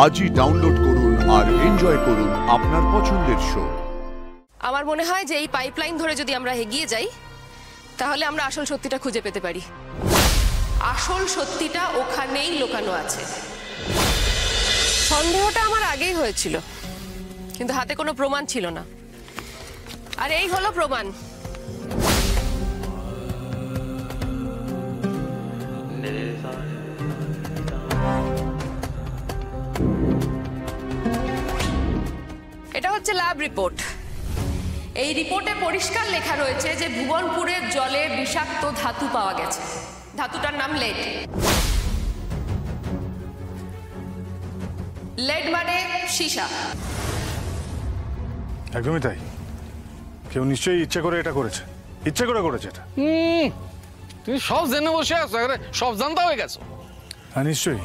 আজই ডাউনলোড করুন আর এনজয় করুন আপনার পছন্দের শো। আমার মনে হয় যে এই পাইপলাইন ধরে যদি আমরা এগিয়ে যাই তাহলে আমরা আসল সত্যিটা খুঁজে পেতে পারি। আসল সত্যিটা ওখানেই লুকানো আছে। সন্দেহটা আমার আগেই হয়েছিল, কিন্তু হাতে কোনো প্রমাণ ছিল না, আর এই হলো প্রমাণ। এটা হচ্ছে ল্যাব রিপোর্ট। এই রিপোর্টে পরিষ্কার লেখা রয়েছে যে ভুবনপুরের জলে বিষাক্ত ধাতু পাওয়া গেছে। ধাতুটার নাম লেড। লেড মানে সীসা। একদমই তাই। কেউ নিশ্চয়ই ইচ্ছে করে এটা করেছে, ইচ্ছে করে করেছে এটা। তুমি সব জেনে বসে আছো, সব জানতা হয়ে গেছো। হ্যাঁ নিশ্চয়ই,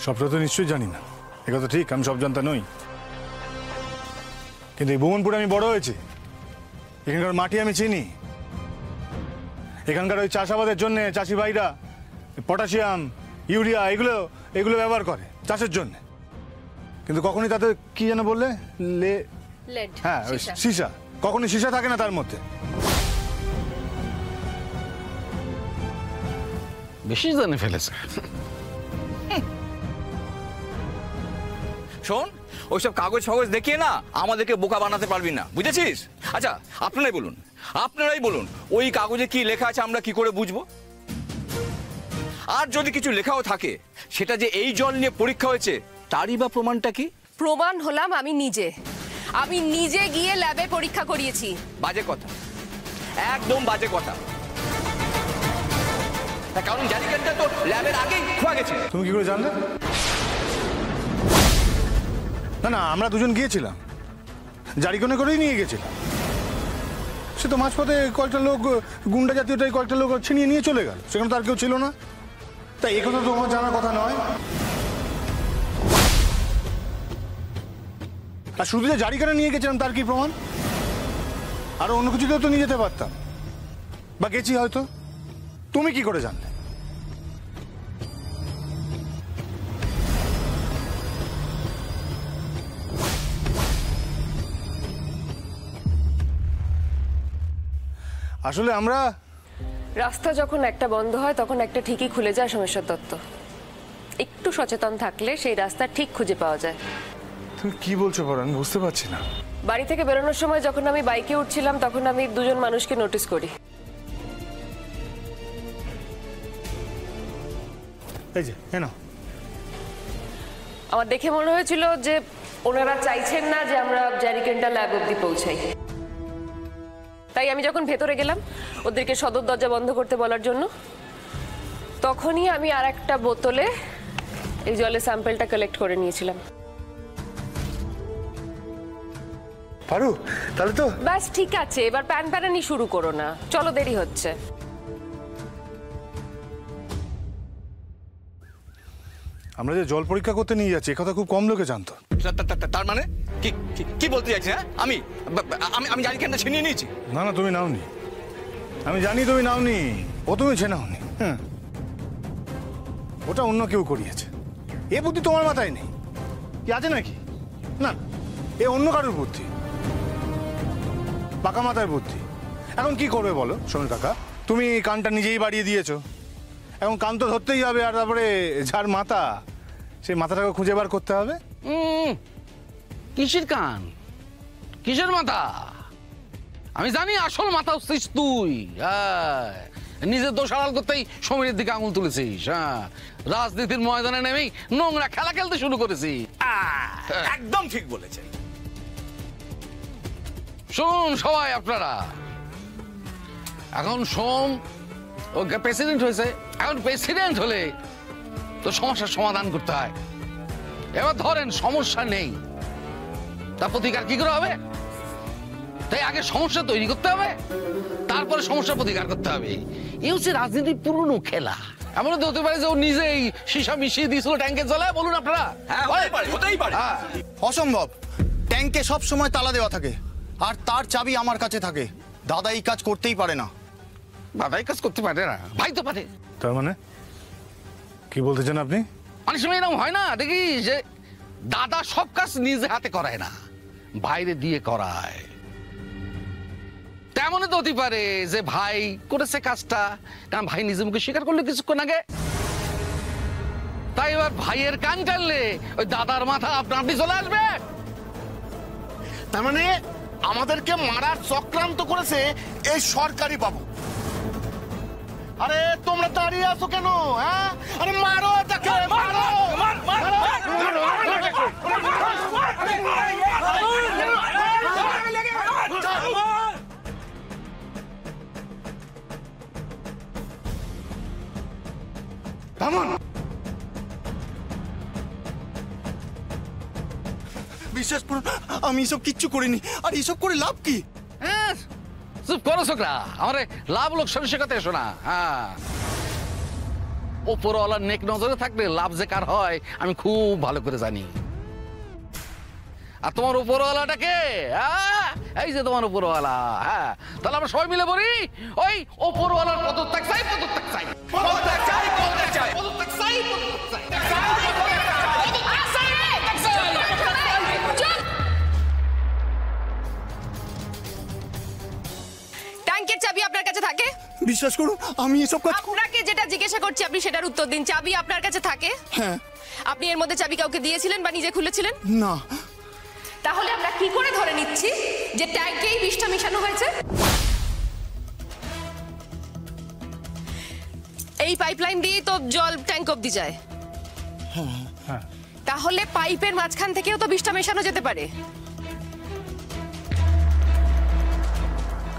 সবটা তো নিশ্চয়ই জানি না, একথা ঠিক। আমি সব জানতা নই, কিন্তু এই ভুবনপুরে আমি বড় হয়েছি, এখানকার মাটি আমি চিনি। এখানকার ওই চাষাবাদের জন্য চাষি ভাইরা পটাশিয়াম, ইউরিয়া এগুলো ব্যবহার করে চাষের জন্য, কিন্তু কখনই তাতে কি যেন বললে লেড, হ্যাঁ সীসা, কখনই সীসা থাকে না তার মধ্যে। বেশি জানে ফেলেছে। শোন, ওইসব কাগজ ফাগজ দেখিয়ে না আমাদেরকে বোকা বানাতে পারবি না, বুঝেছিস? আচ্ছা আপনারাই বলুন ওই কাগজে কি লেখা আছে আমরা কি করে বুঝবো? আর যদি কিছু লেখাও থাকে, সেটা যে এই জল নিয়ে পরীক্ষা হয়েছে তারই বা প্রমাণটা কি? প্রমাণ হলাম আমি নিজে গিয়ে ল্যাবে পরীক্ষা করিয়েছি। বাজে কথা, একদম বাজে কথা। কারণ জারিকেনটা তো ল্যাবের আগেই খোয়া গেছে। তুমি কি করে জানলে? না আমরা দুজন গিয়েছিলাম, জারিকনে করেই নিয়ে গেছিলাম। সে তো মাঝপথে কয়েকটা লোক, গুন্ডা জাতীয় কয়েকটা লোক ছিনিয়ে নিয়ে চলে গেল, সেখানে তো আর কেউ ছিল না। তাই এ কথা তো আমার জানার কথা নয়। আর শুধু যে জারিকনে নিয়ে গেছিলাম তার কি প্রমাণ? আরো অন্য কিছুতেও তো নিয়ে যেতে পারতাম, বা গেছি হয়তো। তুমি কি করে জানলে? আসলে আমরা রাস্তা যখন একটা বন্ধ হয় তখন একটা ঠিকই খুলে যায় সোমেশ্বর দত্ত। একটু সচেতন থাকলে সেই রাস্তা ঠিক খুঁজে পাওয়া যায়। তুমি কি বলছো পর? আমি বুঝতে পারছি না। বাড়ি থেকে বেরোনোর সময় যখন আমি বাইকে উঠছিলাম তখন আমি দুজন মানুষকে নোটিস করি। এই যে আমার দেখে মনে হয়েছিল যে ওনারা চাইছেন না যে আমরা জারিকেনটা ল্যাব অব্দি পৌঁছাই। তাই আমি যখন ভেতরে গেলাম ওদেরকে সদর দরজা বন্ধ করতে বলার জন্য, তখনই আমি আর একটা বোতলে এই জলের স্যাম্পলটা কালেক্ট করে নিয়েছিলাম। পারু, তাহলে তো ব্যাস ঠিক আছে, এবার প্যানপ্যানানি শুরু করো না, চলো দেরি হচ্ছে। আমরা যে জল পরীক্ষা করতে নিয়ে যাচ্ছি কথা খুব কম লোকে জানতো। তার মানে কি বলতে চাইছি? হ্যাঁ, আমি জারিকেনটা ছিনিয়ে নিয়েছি। না তুমি নাওনি, আমি জানি তুমি নাওনি। ও তুমি ছেনাওনি, হ্যাঁ, ওটা অন্য কেউ করিয়েছে। এ বুদ্ধি তোমার মাথায় নেই, কি আছে নাকি? না, এ অন্য কারোর বুদ্ধি, পাকা মাথার বুদ্ধি। এখন কি করবে বলো সমীর কাকা? তুমি কানটা নিজেই বাড়িয়ে দিয়েছো, এখন কান তো ধরতেই হবে। আর তারপরে যার মাথা, সেই মাথাটাকে খুঁজে বার করতে হবে। কিসের কান, কিসের মাথা? আমি জানি আসল মাথা হচ্ছিস তুই। নিজের দোষ আড়াল করতেই সমীরের দিকে আঙুল তুলেছিস। রাজনীতির ময়দানে নেমেই নোংরা খেলা খেলতে শুরু করেছি। একদম ঠিক বলেছে। শুনুন সবাই আপনারা, এখন সোম ও প্রেসিডেন্ট হয়েছে। এখন প্রেসিডেন্ট হলে তো সমস্যার সমাধান করতে হয়। এবার ধরেন সমস্যা নেই, তা প্রতিকার কি করে হবে? তাই আগে সমস্যা তৈরি করতে হবে, তারপরে সমস্যার প্রতিকার করতে হবে। এই হচ্ছে রাজনীতির পুরনো খেলা। এমন তো হতে পারে যে ও নিজেই সীসা মিশিয়ে দিয়েছিল ট্যাঙ্কের জলে। বলুন আপনারা। হ্যাঁ, হতেই পারে। অসম্ভব। ট্যাঙ্কে সব সময় তালা দেওয়া থাকে, আর তার চাবি আমার কাছে থাকে। দাদা এই কাজ করতেই পারে না। দাদাই কাজ করতে পারে না, ভাই তো পারে। তার মানে কি বলতে চান আপনি? অনেক সময় এরকম হয় না, দেখি যে দাদা সব কাজ নিজে হাতে করায় না, বাইরে দিয়ে করায়। তেমনই তো হতে পারে যে ভাই করেছে কাজটা, কারণ ভাই নিজে মুখে স্বীকার করলো কিছুক্ষণ আগে। তাই এবার ভাইয়ের কান টানলে ওই দাদার মাথা আপনি চলে আসবে। তার মানে আমাদেরকে মারার চক্রান্ত করেছে এই সরকারি বাবু। আরে তোমরা দাঁড়িয়ে আছো কেন? হ্যাঁ, আরে মারো এটাকে, মারো। থামুন। বিশ্বাস করুন আমি এসব কিচ্ছু করিনি। আর এসব করে লাভ কি? হ্যাঁ, চুপ করো ছোকরা, আমার লাভ লোকসান শেখাতে এসো না। হ্যাঁ, ওপরওয়ালার নেক নজরে থাকলে লাভ যে কার হয় আমি খুব ভালো করে জানি। আর তোমার উপরওয়ালাটাকে, এই যে তোমার উপরওয়ালা। হ্যাঁ, তাহলে আমরা সবাই মিলে বলি ওই উপরওয়ালার পদত্যাগ চাই, পদত্যাগ চাই, পদত্যাগ চাই, পদত্যাগ চাই। পদত্যাগ চাই, পদত্যাগ চাই। ট্যাঙ্কের চাবি আপনার কাছে থাকে? বিশ্বাস করুন আমি এসব কাজ আপনাকে যেটা জিজ্ঞাসা করছি আপনি সেটার উত্তর দিন। চাবি আপনার কাছে থাকে? হ্যাঁ। আপনি এর মধ্যে চাবি কাউকে দিয়েছিলেন বা নিজে খুলেছিলেন? না। তাহলে আমরা কি করে ধরে নিচ্ছি যে ট্যাঙ্কেই বিষটা মেশানো হয়েছে? এই পাইপলাইন দিয়ে তো জল ট্যাঙ্ক অব্দি যায়। তাহলে পাইপের মাঝখান থেকেও তো বিষটা মেশানো যেতে পারে।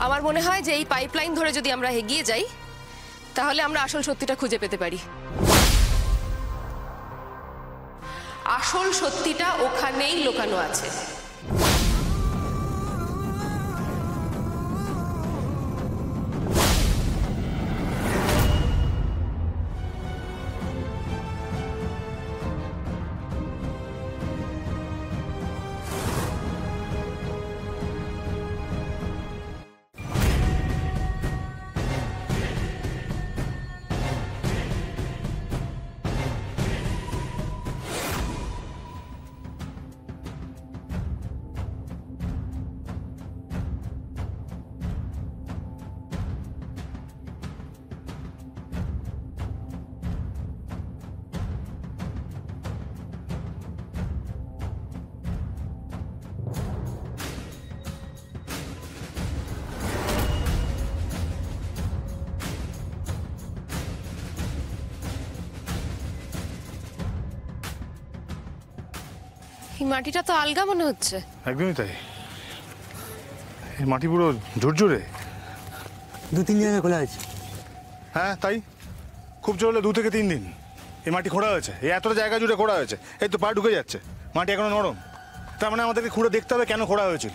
আমার মনে হয় যে এই পাইপলাইন ধরে যদি আমরা এগিয়ে যাই তাহলে আমরা আসল সত্যিটা খুঁজে পেতে পারি। আসল সত্যিটা ওখানেই লুকানো আছে। এই মাটিটা তো আলগা মনে হচ্ছে। একদমই তাই, এই মাটি পুরো জোরে। 2-3 জায়গায় খোলা আছে। হ্যাঁ তাই, খুব জোর হলে 2 থেকে 3 দিন এই মাটি খোঁড়া হয়েছে। এই এতটা জায়গা জুড়ে খোঁড়া হয়েছে, এই তো পা ঢুকে যাচ্ছে, মাটি এখনো নরম। তার মানে আমাদেরকে খুঁড়ে দেখতে হবে কেন খোঁড়া হয়েছিল।